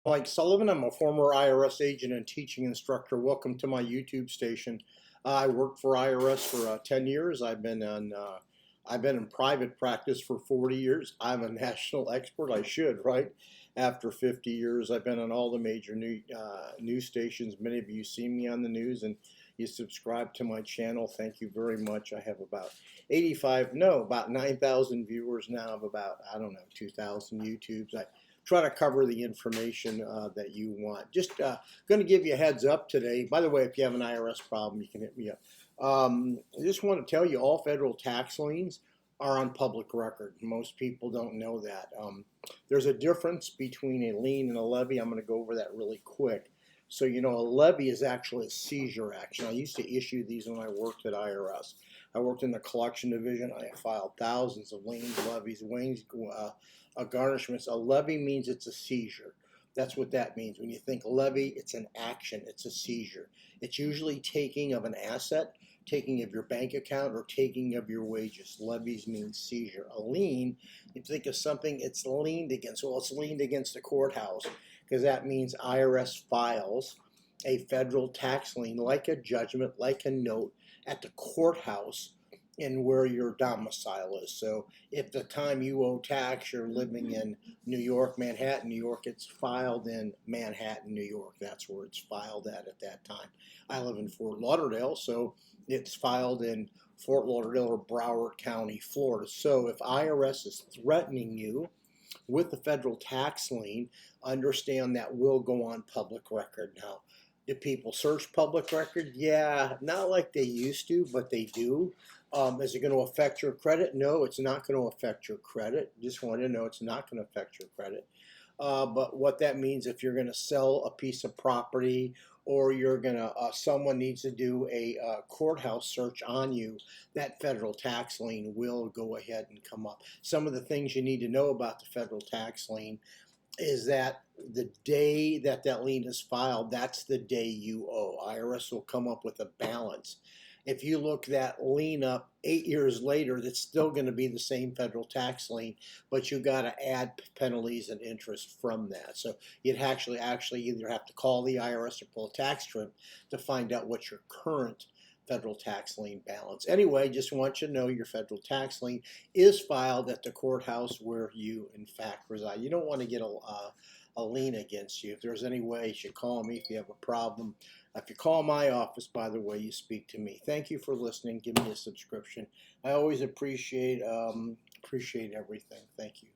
Mike Sullivan. I'm a former IRS agent and teaching instructor. Welcome to my YouTube station. I worked for IRS for 10 years. I've been in private practice for 40 years. I'm a national expert. I should, right? After 50 years, I've been on all the major news stations. Many of you see me on the news and you subscribe to my channel. Thank you very much. I have about 9,000 viewers now of about, I don't know, 2,000 YouTubes. I try to cover the information that you want. Just going to give you a heads up today. By the way, if you have an IRS problem, you can hit me up. I just want to tell you all federal tax liens are on public record. Most people don't know that. There's a difference between a lien and a levy. I'm going to go over that really quick. So, you know, a levy is actually a seizure action. I used to issue these when I worked at IRS. I worked in the collection division. I filed thousands of liens, levies, garnishments. A levy means it's a seizure. That's what that means. When you think levy, it's an action. It's a seizure. It's usually taking of an asset, taking of your bank account, or taking of your wages. Levies mean seizure. A lien, you think of something it's leaned against. Well, it's leaned against the courthouse because that means IRS files a federal tax lien like a judgment, like a note at the courthouse in where your domicile is. So if the time you owe tax, you're living in New York, Manhattan, New York, it's filed in Manhattan, New York. That's where it's filed at that time. I live in Fort Lauderdale, so it's filed in Fort Lauderdale or Broward County, Florida. So if IRS is threatening you with the federal tax lien, understand that will go on public record. Now, do people search public record? Yeah, not like they used to, but they do. Is it going to affect your credit? No, it's not going to affect your credit. Just want you to know it's not going to affect your credit. But what that means, if you're going to sell a piece of property or you're going to, someone needs to do a courthouse search on you, that federal tax lien will go ahead and come up. Some of the things you need to know about the federal tax lien is that the day that that lien is filed, that's the day you owe. IRS will come up with a balance. If you look that lien up 8 years later, that's still going to be the same federal tax lien, but you got to add penalties and interest from that. So you'd actually either have to call the IRS or pull a tax trip to find out what your current federal tax lien balance. Anyway, just want you to know your federal tax lien is filed at the courthouse where you in fact reside. You don't want to get a lien against you. If there's any way, you should call me if you have a problem. If you call my office, by the way, you speak to me. Thank you for listening. Give me a subscription. I always appreciate everything. Thank you.